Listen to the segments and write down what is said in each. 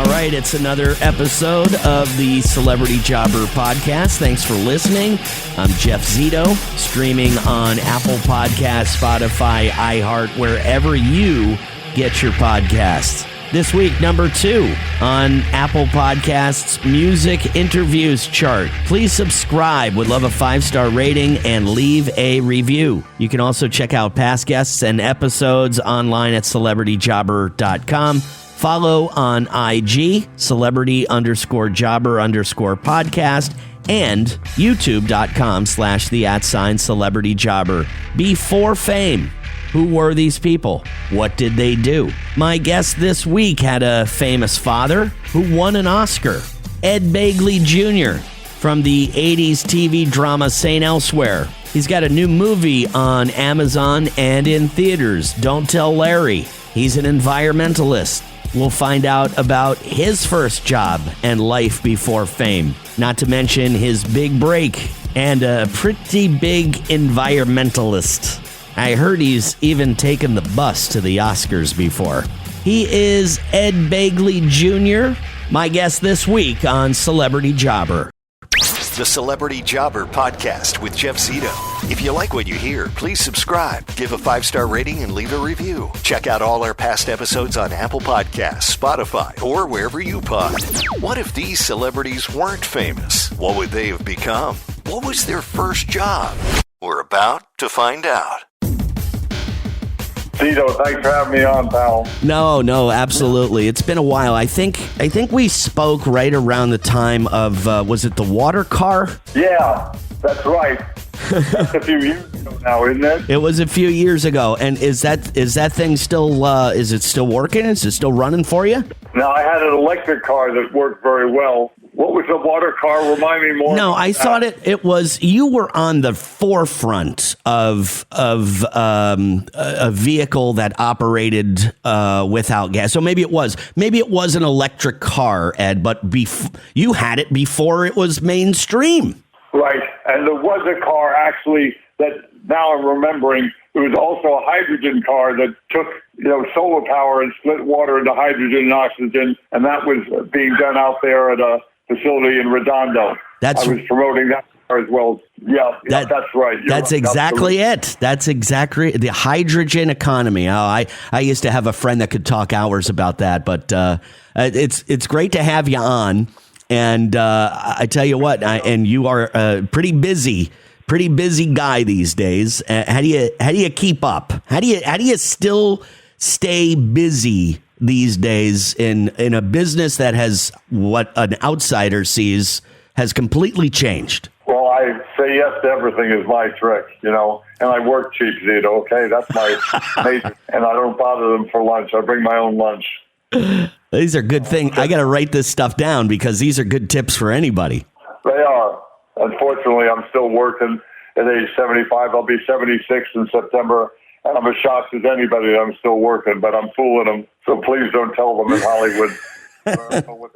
All right, it's another episode of the Celebrity Jobber Podcast. Thanks for listening. I'm Jeff Zito, streaming on Apple Podcasts, Spotify, iHeart, wherever you get your podcasts. This week, number 2 on Apple Podcasts Music Interviews chart. Please subscribe. Would love a 5-star rating and leave a review. You can also check out past guests and episodes online at celebrityjobber.com. Follow on IG, celebrity_jobber_podcast, and youtube.com/the@celebrityjobber. Before fame. Who were these people? What did they do? My guest this week had a famous father who won an Oscar. Ed Begley Jr. from the 80s TV drama St. Elsewhere. He's got a new movie on Amazon and in theaters, Don't Tell Larry. He's an environmentalist. We'll find out about his first job and life before fame. Not to mention his big break and a pretty big environmentalist. I heard he's even taken the bus to the Oscars before. He is Ed Begley Jr., my guest this week on Celebrity Jobber. The Celebrity Jobber Podcast with Jeff Zito. If you like what you hear, please subscribe, give a 5-star rating, and leave a review. Check out all our past episodes on Apple Podcasts, Spotify, or wherever you pod. What if these celebrities weren't famous? What would they have become? What was their first job? We're about to find out. Zito, thanks for having me on, pal. No, absolutely. It's been a while. I think we spoke right around the time of, was it the water car? Yeah, that's right. That's a few years ago now, isn't it? It was a few years ago. And is that thing still, is it still working? Is it still running for you? No, I had an electric car that worked very well. What was the water car? Remind me more. No, I thought it was, you were on the forefront of a vehicle that operated without gas. So maybe it was an electric car, Ed, but you had it before it was mainstream. Right, and there was a car actually that now I'm remembering. It was also a hydrogen car that took, solar power and split water into hydrogen and oxygen, and that was being done out there at a facility in Redondo. I was promoting that car as well. Yeah, that's right. That's exactly it. That's exactly the hydrogen economy. Oh, I used to have a friend that could talk hours about that, but it's great to have you on. And I tell you what, and you are a pretty busy guy these days. How do you keep up? How do you still stay busy these days in a business that has, what an outsider sees, has completely changed? Well, I say yes to everything is my trick, and I work cheap, Zito, okay? That's my major, and I don't bother them for lunch. I bring my own lunch. These are good things. I got to write this stuff down because these are good tips for anybody. They are. Unfortunately, I'm still working at age 75. I'll be 76 in September. And I'm as shocked as anybody that I'm still working, but I'm fooling them. So please don't tell them in Hollywood.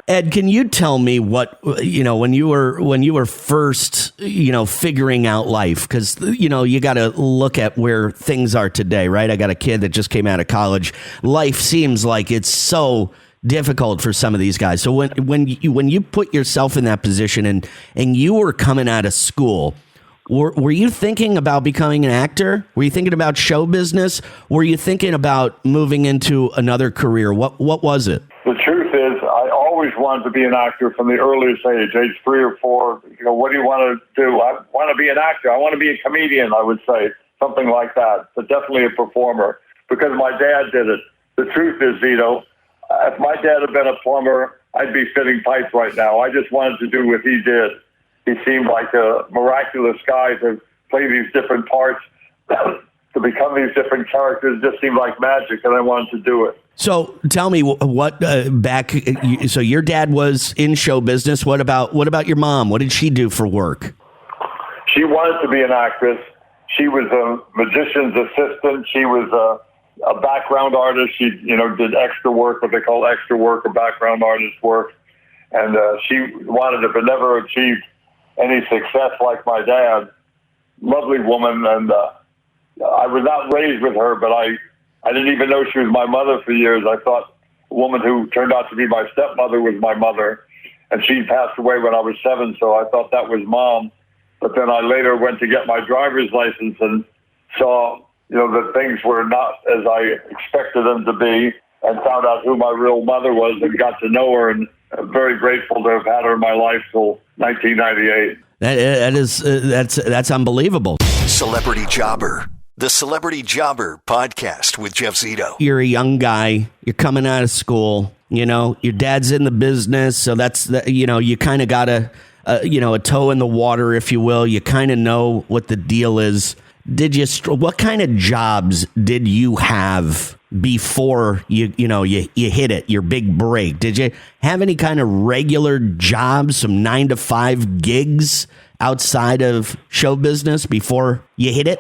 Ed, can you tell me what, when you were first, figuring out life? Because, you got to look at where things are today, right? I got a kid that just came out of college. Life seems like it's so difficult for some of these guys. So when you put yourself in that position and you were coming out of school, were you thinking about becoming an actor? Were you thinking about show business? Were you thinking about moving into another career? What was it? The truth is, I always wanted to be an actor from the earliest age 3 or 4. What do you want to do? I want to be an actor. I want to be a comedian, I would say, something like that. But definitely a performer, because my dad did it. The truth is, Zito, if my dad had been a plumber, I'd be fitting pipes right now. I just wanted to do what he did. He seemed like a miraculous guy to play these different parts, to become these different characters. Just seemed like magic, and I wanted to do it. So tell me what so your dad was in show business. What about your mom? What did she do for work? She wanted to be an actress. She was a magician's assistant. She was a background artist. She did extra work, what they call extra work or background artist work. And she wanted to, but never achieved any success like my dad. Lovely woman, and I was not raised with her, but I didn't even know she was my mother for years. I thought woman who turned out to be my stepmother was my mother, and she passed away when I was 7, so I thought that was Mom. But then I later went to get my driver's license and saw, that things were not as I expected them to be, and found out who my real mother was and got to know her, and I'm very grateful to have had her in my life till 1998. That's unbelievable. Celebrity Jobber, the Celebrity Jobber podcast with Jeff Zito. You're a young guy. You're coming out of school. Your dad's in the business, so that's you kind of got a toe in the water, if you will. You kind of know what the deal is. What kind of jobs did you have before you hit it, your big break? Did you have any kind of regular jobs, some 9-to-5 gigs outside of show business before you hit it?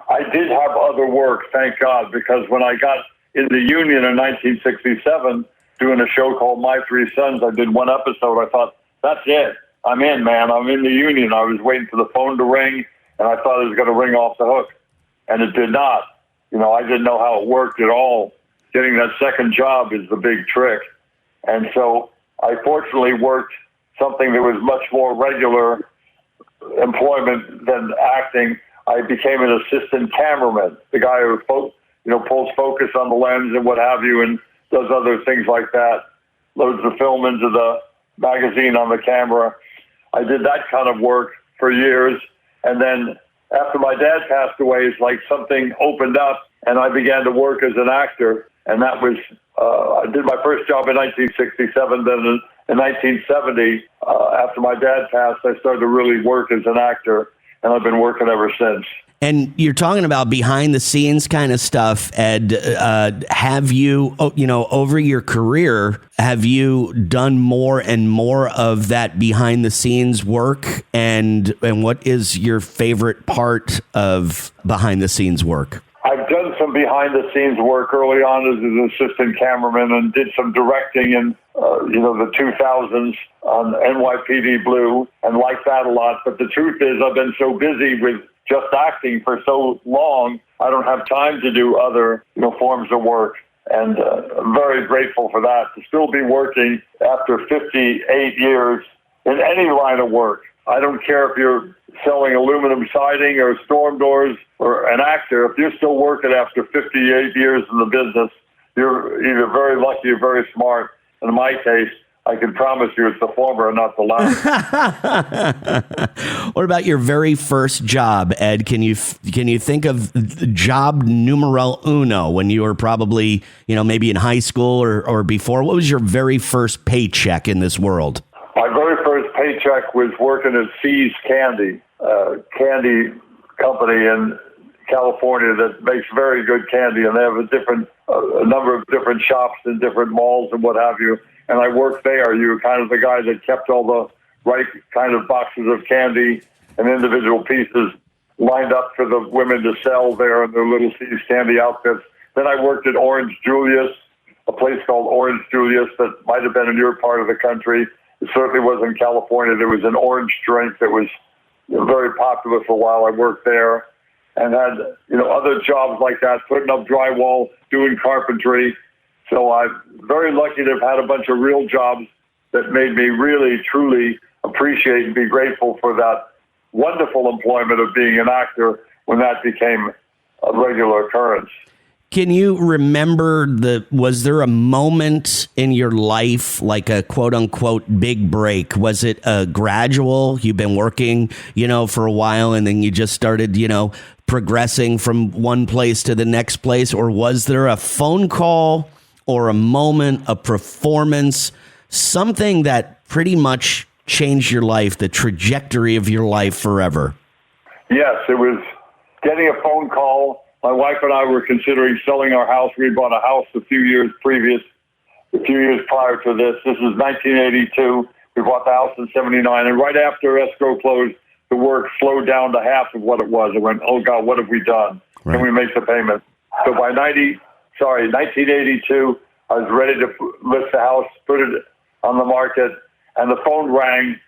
I did have other work, thank God, because when I got in the union in 1967, doing a show called My Three Sons, I did one episode. I thought, that's it. I'm in, man. I'm in the union. I was waiting for the phone to ring, and I thought it was going to ring off the hook, and it did not. I didn't know how it worked at all. Getting that second job is the big trick. And so I fortunately worked something that was much more regular employment than acting. I became an assistant cameraman, the guy who pulls focus on the lens and what have you, and does other things like that, loads the film into the magazine on the camera. I did that kind of work for years, and then after my dad passed away, it's like something opened up, and I began to work as an actor, and that was, I did my first job in 1967, then in 1970, after my dad passed, I started to really work as an actor, and I've been working ever since. And you're talking about behind the scenes kind of stuff, Ed. Have you, over your career, have you done more and more of that behind the scenes work? And what is your favorite part of behind the scenes work? I've done some behind the scenes work early on as an assistant cameraman, and did some directing in the 2000s on NYPD Blue, and liked that a lot. But the truth is, I've been so busy with just acting for so long, I don't have time to do other forms of work. And I'm very grateful for that, to still be working after 58 years in any line of work. I don't care if you're selling aluminum siding or storm doors or an actor. If you're still working after 58 years in the business, you're either very lucky or very smart. And in my case, I can promise you it's the former and not the latter. What about your very first job, Ed? Can you think of job numero uno when you were probably, maybe in high school or before? What was your very first paycheck in this world? My very first paycheck was working at C's Candy, a candy company in California that makes very good candy, and they have a number of different shops in different malls and what have you. And I worked there. You were kind of the guy that kept all the right kind of boxes of candy and individual pieces lined up for the women to sell there in their little C's Candy outfits. Then I worked at Orange Julius, a place called Orange Julius that might have been in your part of the country. It certainly was in California. There was an orange drink that was very popular for a while. I worked there and had other jobs like that, putting up drywall, doing carpentry. So I'm very lucky to have had a bunch of real jobs that made me really, truly appreciate and be grateful for that wonderful employment of being an actor when that became a regular occurrence. Can you remember was there a moment in your life, like a quote unquote big break? Was it a gradual, you've been working, for a while and then you just started, progressing from one place to the next place? Or was there a phone call or a moment, a performance, something that pretty much changed your life, the trajectory of your life forever? Yes, it was getting a phone call. My wife and I were considering selling our house. We bought a house a few years prior to this. This was 1982. We bought the house in 79. And right after escrow closed, the work slowed down to half of what it was. I went, oh, God, what have we done? Right. Can we make the payment? So by 1982, I was ready to list the house, put it on the market, and the phone rang,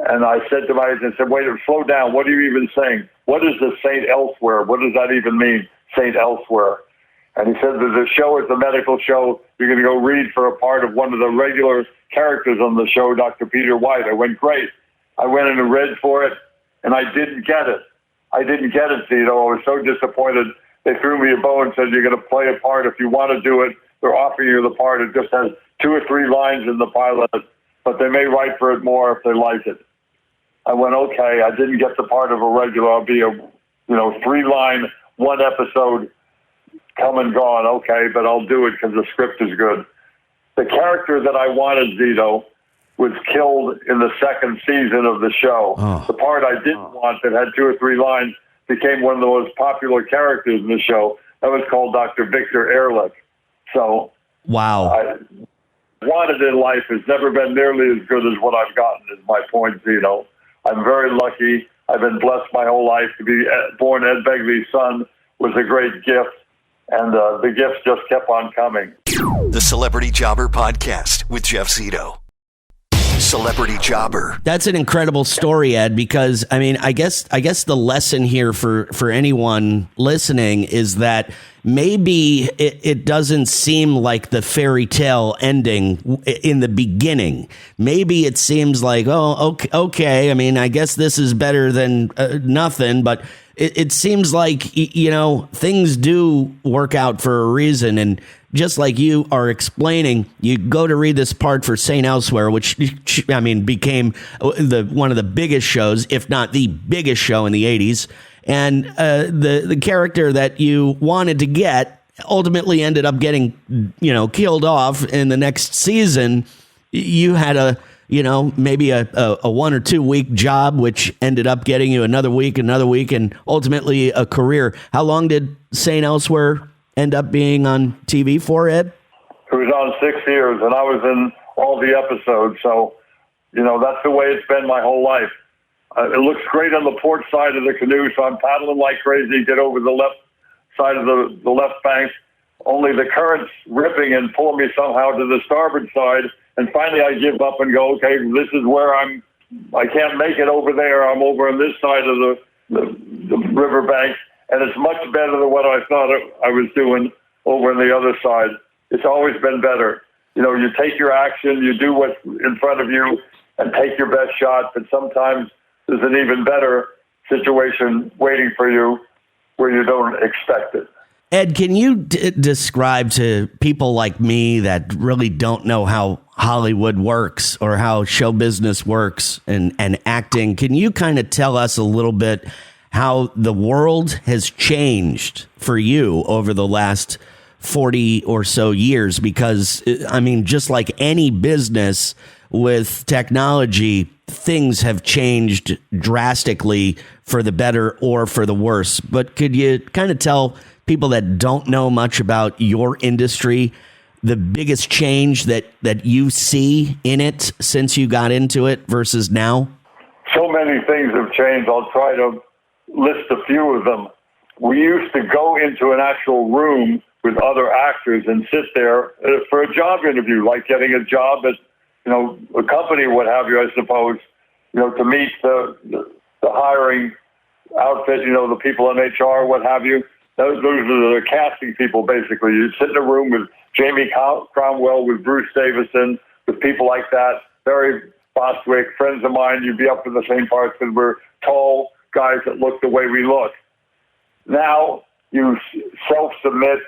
and I said to my agent, wait, slow down. What are you even saying? What is the Saint Elsewhere? What does that even mean, Saint Elsewhere? And he said that the show is a medical show. You're going to go read for a part of one of the regular characters on the show, Dr. Peter White. I went, great. I went in and read for it, and I didn't get it. I didn't get it, Zito. I was so disappointed. They threw me a bone and said, you're going to play a part. If you want to do it, they're offering you the part. It just has 2 or 3 lines in the pilot, but they may write for it more if they like it. I went, okay, I didn't get the part of a regular. I'll be a 3-line, 1 episode, come and gone. Okay, but I'll do it because the script is good. The character that I wanted, Zito, was killed in the 2nd season of the show. Oh. The part I didn't want that had 2 or 3 lines became one of the most popular characters in the show. That was called Dr. Victor Ehrlich. So, wow. Wanted in life has never been nearly as good as what I've gotten, is my point, Zito. I'm very lucky. I've been blessed my whole life. To be born Ed Begley's son was a great gift, and the gifts just kept on coming. The Celebrity Jobber Podcast with Jeff Zito. Celebrity Jobber. That's an incredible story, Ed, because I guess the lesson here for anyone listening is that maybe it doesn't seem like the fairy tale ending in the beginning. Maybe it seems like, oh, okay. I guess this is better than nothing, but it seems like, things do work out for a reason. And just like you are explaining, you go to read this part for St. Elsewhere, which, became one of the biggest shows, if not the biggest show in the 80s. And the character that you wanted to get ultimately ended up getting, killed off in the next season. You had maybe a 1 or 2 week job, which ended up getting you another week, and ultimately a career. How long did St. Elsewhere end up being on TV for, Ed? It was on 6 years, and I was in all the episodes. So, that's the way it's been my whole life. It looks great on the port side of the canoe, so I'm paddling like crazy, get over the left side of the left bank. Only the current's ripping and pulling me somehow to the starboard side. And finally I give up and go, okay, this is where I can't make it over there. I'm over on this side of the riverbank. And it's much better than what I thought I was doing over on the other side. It's always been better. You take your action, you do what's in front of you, and take your best shot. But sometimes there's an even better situation waiting for you where you don't expect it. Ed, can you describe to people like me that really don't know how Hollywood works or how show business works and acting, can you kind of tell us a little bit how the world has changed for you over the last 40 or so years? Because, just like any business with technology, things have changed drastically for the better or for the worse. But could you kind of tell people that don't know much about your industry the biggest change that you see in it since you got into it versus now? So many things have changed. I'll try to list a few of them. We used to go into an actual room with other actors and sit there for a job interview, like getting a job at, a company, what have you, I suppose, to meet the hiring outfit, the people in HR, what have you. Those are the casting people, basically. You sit in a room with Jamie Cromwell, with Bruce Davison, with people like that. Barry Bostwick, friends of mine. You'd be up in the same parts because we're tall guys that look the way we look. Now you self-submit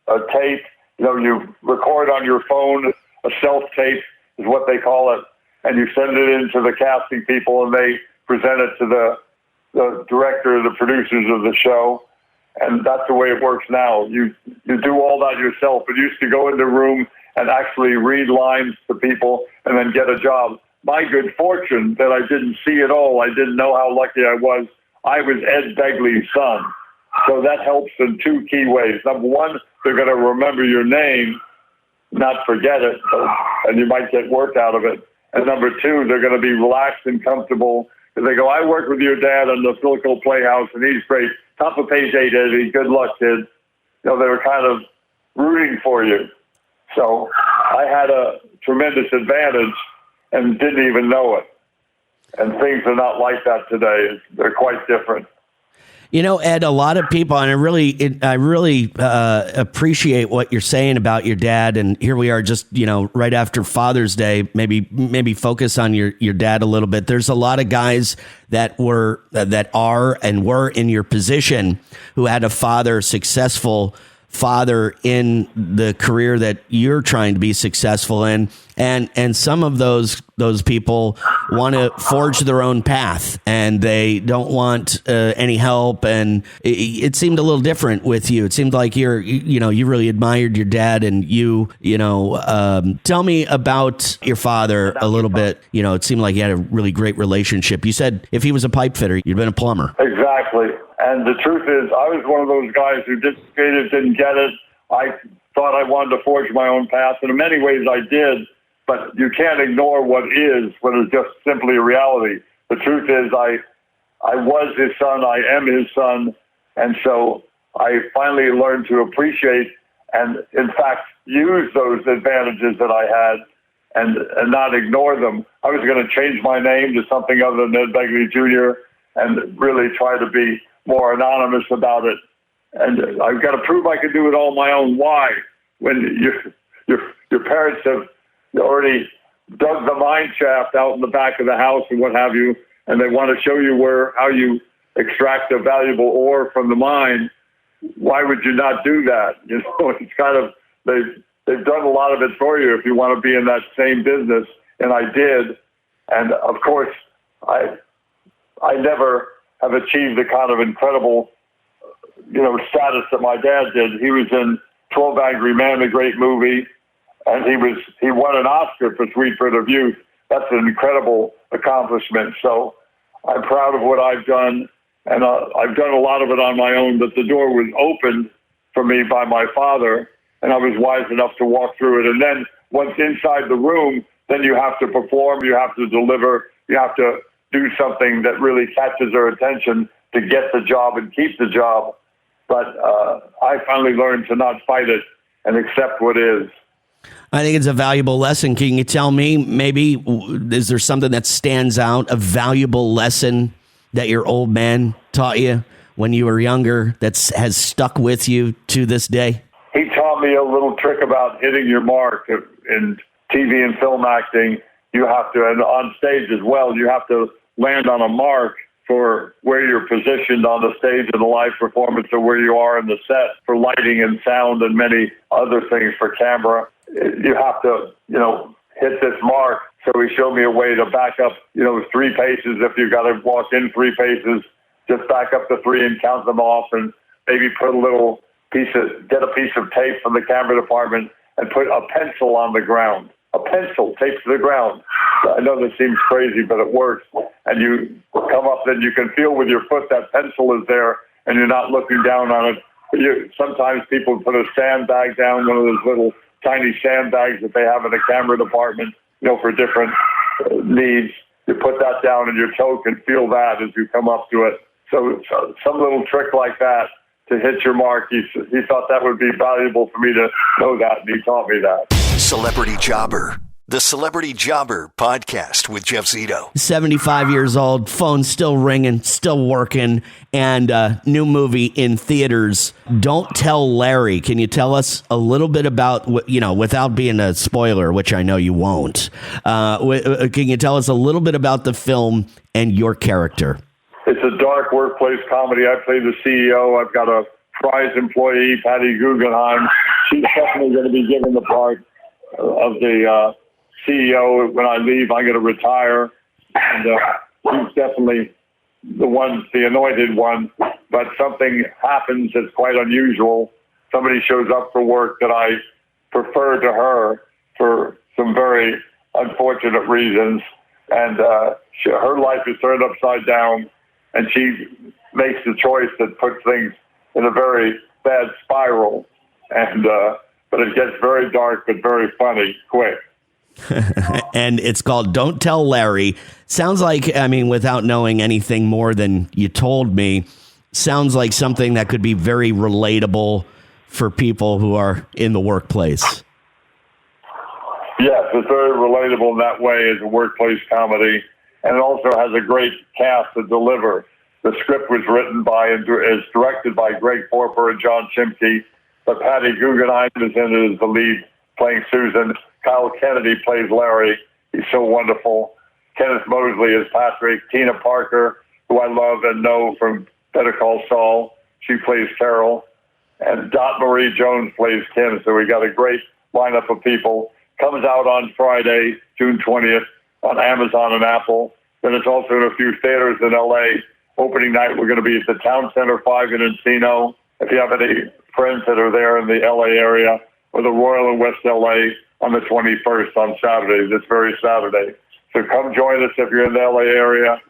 a tape. You record on your phone. A self-tape is what they call it, and you send it in to the casting people, and they present it to the director, the producers of the show. And that's the way it works now. You do all that yourself. It used to go in the room and actually read lines to people and then get a job. My good fortune that I didn't see it all. I didn't know how lucky I was. I was Ed Begley's son. So that helps in 2 key ways. Number one, they're going to remember your name, not forget it, and you might get work out of it. And number two, they're going to be relaxed and comfortable. Because they go, I worked with your dad on the Philco Playhouse, and he's great. Top of page 8, Eddie. Good luck, kid. They were kind of rooting for you. So I had a tremendous advantage and didn't even know it. And things are not like that today. They're quite different. You know, Ed, a lot of people, and I really appreciate what you're saying about your dad. And here we are, just right after Father's Day. Maybe focus on your dad a little bit. There's a lot of guys that are and were in your position who had a successful father in the career that you're trying to be successful in, and some of those people want to forge their own path, and they don't want any help. And it seemed a little different with you. It seemed like you really admired your dad, and tell me about your father a little bit. It seemed like you had a really great relationship. You said if he was a pipe fitter, you'd been a plumber. Exactly. And the truth is, I was one of those guys who didn't get it. I thought I wanted to forge my own path, and in many ways I did, but you can't ignore what is just simply a reality. The truth is, I was his son, I am his son, and so I finally learned to appreciate and, in fact, use those advantages that I had and not ignore them. I was going to change my name to something other than Ed Begley Jr. and really try to be more anonymous about it. And I've got to prove I can do it all my own. Why? When your parents have already dug the mine shaft out in the back of the house and what have you, and they want to show you how you extract a valuable ore from the mine, why would you not do that? It's kind of, they've done a lot of it for you if you want to be in that same business, and I did. And of course, I never have achieved the kind of incredible, status that my dad did. He was in 12 Angry Men, a great movie, and he won an Oscar for Sweetbread of Youth. That's an incredible accomplishment. So I'm proud of what I've done, and I've done a lot of it on my own, but the door was opened for me by my father, and I was wise enough to walk through it. And then once inside the room, then you have to perform, you have to deliver, you have to do something that really catches their attention to get the job and keep the job. But I finally learned to not fight it and accept what is. I think it's a valuable lesson. Can you tell me, maybe, is there something that stands out, a valuable lesson that your old man taught you when you were younger that has stuck with you to this day? He taught me a little trick about hitting your mark in TV and film acting. You have to, and on stage as well, you have to land on a mark for where you're positioned on the stage of the live performance or where you are in the set for lighting and sound and many other things for camera. You have to, hit this mark. So he showed me a way to back up, 3 paces. If you've got to walk in 3 paces, just back up to 3 and count them off, and maybe put get a piece of tape from the camera department and put a pencil on the ground. A pencil taped to the ground. I know this seems crazy, but it works. And you come up, and you can feel with your foot that pencil is there, and you're not looking down on it. Sometimes people put a sandbag down, one of those little tiny sandbags that they have in the camera department, for different needs. You put that down, and your toe can feel that as you come up to it. So some little trick like that to hit your mark, he thought that would be valuable for me to know that, and he taught me that. Celebrity Jobber, the Celebrity Jobber podcast with Jeff Zito. 75 years old, phone still ringing, still working, and new movie in theaters, Don't Tell Larry. Can you tell us a little bit about, without being a spoiler, which I know you won't, can you tell us a little bit about the film and your character? It's a dark workplace comedy. I play the CEO. I've got a prize employee, Patty Guggenheim. She's definitely going to be given the part of the CEO. When I leave, I'm going to retire. And she's definitely the anointed one. But something happens that's quite unusual. Somebody shows up for work that I prefer to her for some very unfortunate reasons. And her life is turned upside down. And she makes the choice that puts things in a very bad spiral. And but it gets very dark, but very funny, quick. And it's called Don't Tell Larry. Sounds like, without knowing anything more than you told me, sounds like something that could be very relatable for people who are in the workplace. Yes, it's very relatable in that way as a workplace comedy. And it also has a great cast to deliver. The script was written by and is directed by Greg Forper and John Chimke. But Patty Guggenheim is in it as the lead, playing Susan. Kyle Kennedy plays Larry. He's so wonderful. Kenneth Mosley is Patrick. Tina Parker, who I love and know from Better Call Saul, she plays Carol. And Dot Marie Jones plays Kim. So we got a great lineup of people. Comes out on Friday, June 20th, on Amazon and Apple. Then it's also in a few theaters in L.A. Opening night, we're going to be at the Town Center 5 in Encino. If you have any friends that are there in the L.A. area, or the Royal in West L.A. on the 21st on Saturday, this very Saturday. So come join us if you're in the L.A. area.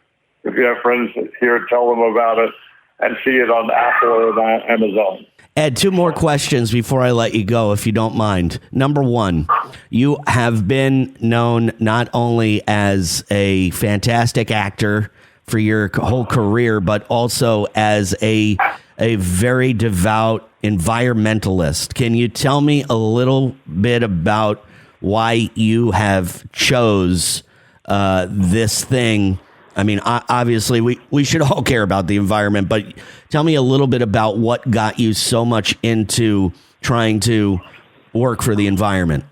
If you have friends here, tell them about it and see it on Apple or on Amazon. Ed, two more questions before I let you go, if you don't mind. Number one, you have been known not only as a fantastic actor for your whole career, but also as a very devout environmentalist. Can you tell me a little bit about why you have chose this thing? I mean, obviously, we should all care about the environment, but tell me a little bit about what got you so much into trying to work for the environment.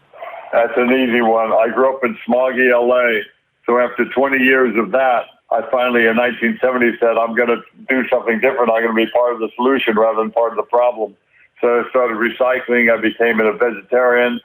That's an easy one. I grew up in smoggy L.A., so after 20 years of that, I finally, in 1970, said, I'm going to do something different. I'm going to be part of the solution rather than part of the problem. So I started recycling. I became a vegetarian.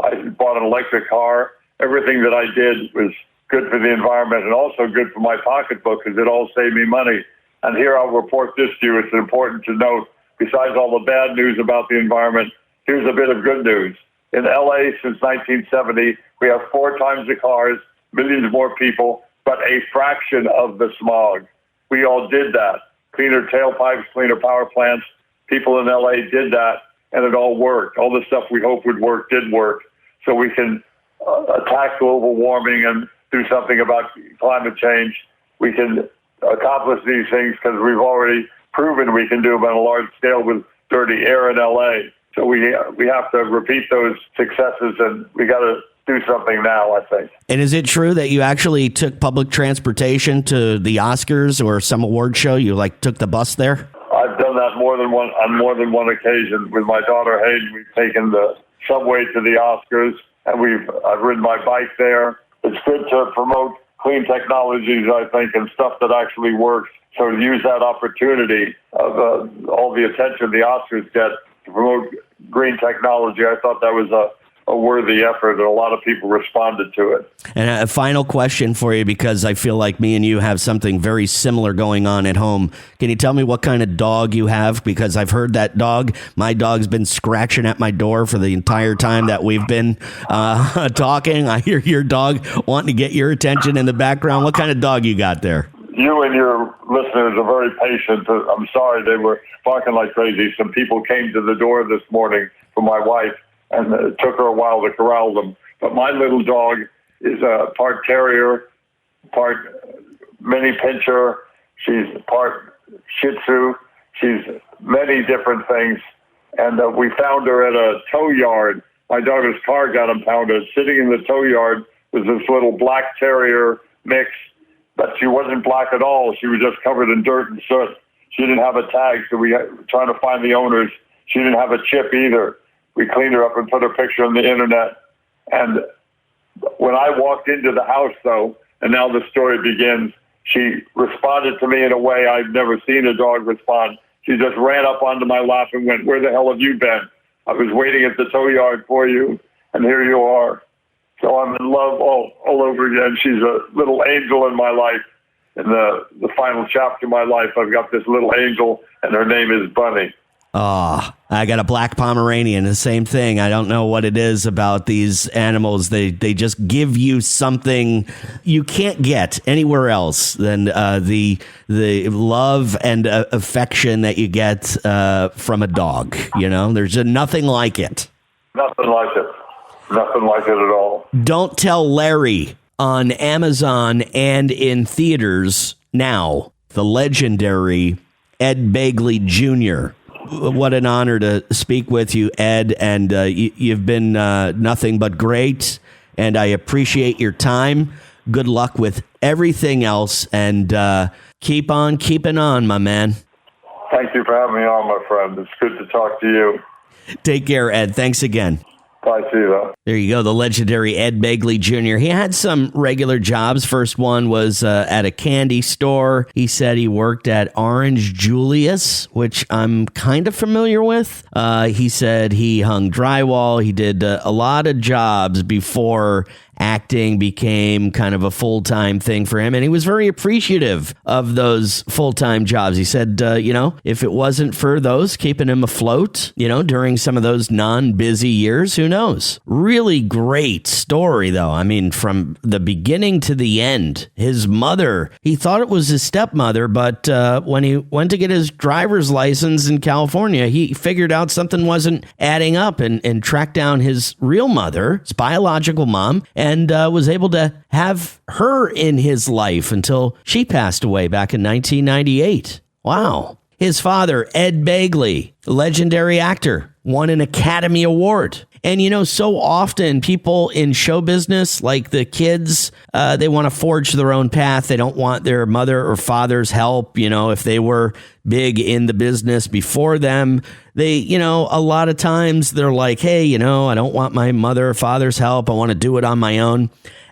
I bought an electric car. Everything that I did was good for the environment and also good for my pocketbook because it all saved me money. And here I'll report this to you. It's important to note, besides all the bad news about the environment, here's a bit of good news. In L.A. since 1970, we have 4 times the cars, millions more people, but a fraction of the smog. We all did that. Cleaner tailpipes, cleaner power plants. People in L.A. did that, and it all worked. All the stuff we hoped would work did work. So we can attack global warming and do something about climate change. We can accomplish these things because we've already proven we can do them on a large scale with dirty air in L.A. So we have to repeat those successes, and we got to do something now, I think. And is it true that you actually took public transportation to the Oscars or some award show? You took the bus there? I've done that on more than one occasion. With my daughter Hayden, we've taken the subway to the Oscars, and I've ridden my bike there. It's good to promote clean technologies, I think, and stuff that actually works. So to use that opportunity of all the attention the Oscars get to promote green technology, I thought that was a worthy effort, and a lot of people responded to it. And a final question for you, because I feel like me and you have something very similar going on at home. Can you tell me what kind of dog you have? Because I've heard that my dog's been scratching at my door for the entire time that we've been talking. I hear your dog wanting to get your attention in the background. What kind of dog you got there? You and your listeners are very patient. I'm sorry they were barking like crazy. Some people came to the door this morning for my wife, and it took her a while to corral them. But my little dog is a part terrier, part mini pincher. She's part Shih Tzu. She's many different things. And we found her at a tow yard. My daughter's car got impounded. Sitting in the tow yard was this little black terrier mix, but she wasn't black at all. She was just covered in dirt and soot. She didn't have a tag, so we were trying to find the owners. She didn't have a chip either. We cleaned her up and put her picture on the internet. And when I walked into the house, though, and now the story begins, she responded to me in a way I've never seen a dog respond. She just ran up onto my lap and went, "Where the hell have you been? I was waiting at the tow yard for you, and here you are." So I'm in love all over again. She's a little angel in my life. In the final chapter of my life, I've got this little angel, and her name is Bunny. Oh, I got a black Pomeranian, the same thing. I don't know what it is about these animals. They just give you something you can't get anywhere else than the love and affection that you get from a dog. You know, there's nothing like it. Nothing like it. Nothing like it at all. Don't Tell Larry on Amazon and in theaters now. The legendary Ed Begley Jr. What an honor to speak with you, Ed, and you've been nothing but great, and I appreciate your time. Good luck with everything else, and Keep on keeping on, my man. Thank you for having me on, my friend. It's good to talk to you. Take care, Ed. Thanks again. Bye, Zito. There you go, the legendary Ed Begley Jr. He had some regular jobs. First one was at a candy store. He said he worked at Orange Julius, which I'm kind of familiar with. He said he hung drywall. He did a lot of jobs before acting became kind of a full-time thing for him, and he was very appreciative of those full-time jobs. He said, if it wasn't for those keeping him afloat, during some of those non-busy years, who knows? Really great story, though. I mean, from the beginning to the end, his mother, he thought it was his stepmother, but when he went to get his driver's license in California, he figured out something wasn't adding up and tracked down his real mother, his biological mom, and was able to have her in his life until she passed away back in 1998. Wow. His father, Ed Begley, legendary actor, won an Academy Award. And, so often people in show business, like the kids, they want to forge their own path. They don't want their mother or father's help. If they were big in the business before them, they, a lot of times they're like, hey, I don't want my mother or father's help. I want to do it on my own.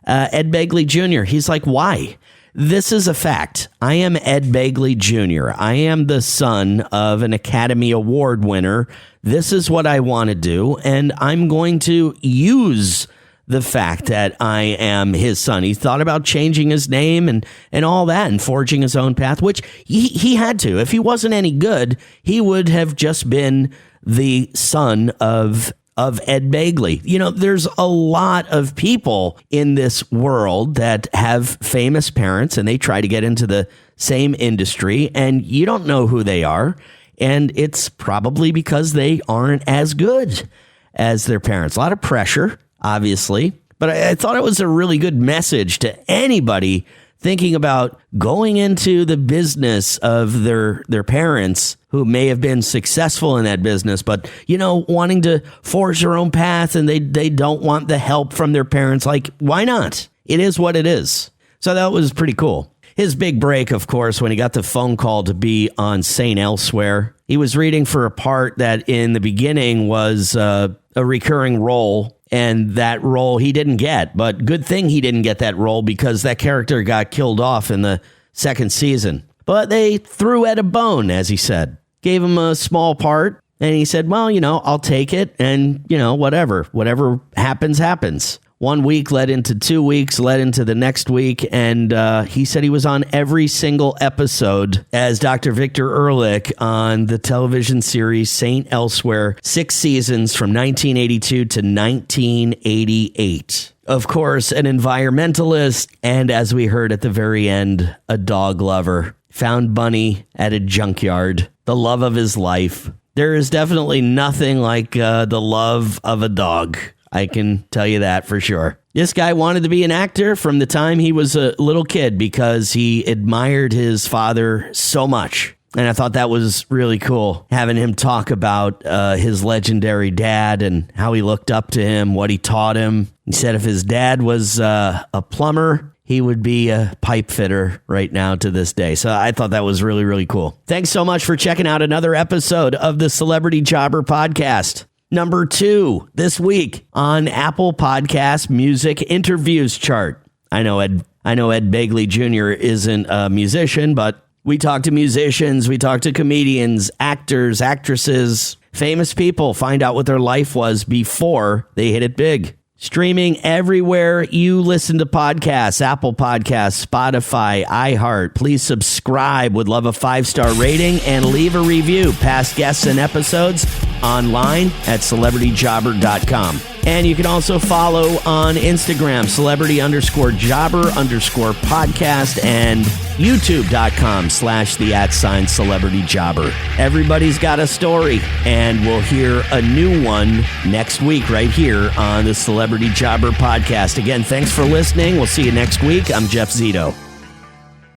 Ed Begley Jr., he's like, why? This is a fact. I am Ed Begley Jr. I am the son of an Academy Award winner. This is what I want to do, and I'm going to use the fact that I am his son. He thought about changing his name and all that and forging his own path, which he had to. If he wasn't any good, he would have just been the son of Ed Begley. There's a lot of people in this world that have famous parents and they try to get into the same industry and you don't know who they are. And it's probably because they aren't as good as their parents. A lot of pressure, obviously. But I thought it was a really good message to anybody thinking about going into the business of their parents who may have been successful in that business, but, wanting to forge their own path and they don't want the help from their parents. Like, why not? It is what it is. So that was pretty cool. His big break, of course, when he got the phone call to be on St. Elsewhere. He was reading for a part that in the beginning was a recurring role, and that role he didn't get. But good thing he didn't get that role because that character got killed off in the second season. But they threw Ed a bone, as he said. Gave him a small part, and he said, well, I'll take it, and, whatever happens, happens. 1 week led into 2 weeks, led into the next week, and he said he was on every single episode as Dr. Victor Ehrlich on the television series St. Elsewhere, 6 seasons from 1982 to 1988. Of course, an environmentalist, and as we heard at the very end, a dog lover. Found Bunny at a junkyard, the love of his life. There is definitely nothing like the love of a dog. I can tell you that for sure. This guy wanted to be an actor from the time he was a little kid because he admired his father so much. And I thought that was really cool, having him talk about his legendary dad and how he looked up to him, what he taught him. He said if his dad was a plumber, he would be a pipe fitter right now to this day. So I thought that was really, really cool. Thanks so much for checking out another episode of the Celebrity Jobber Podcast. Number 2 this week on Apple Podcast Music Interviews chart. I know Ed Begley Jr. isn't a musician, but we talk to musicians, we talk to comedians, actors, actresses, famous people, find out what their life was before they hit it big. Streaming everywhere you listen to podcasts, Apple Podcasts, Spotify, iHeart. Please subscribe. Would love a 5-star rating and leave a review. Past guests and episodes online at celebrityjobber.com. And you can also follow on Instagram, celebrity_jobber_podcast and youtube.com/the@celebrityjobber. Everybody's got a story, and we'll hear a new one next week right here on the Celebrity Jobber Podcast. Again, thanks for listening. We'll see you next week. I'm Jeff Zito.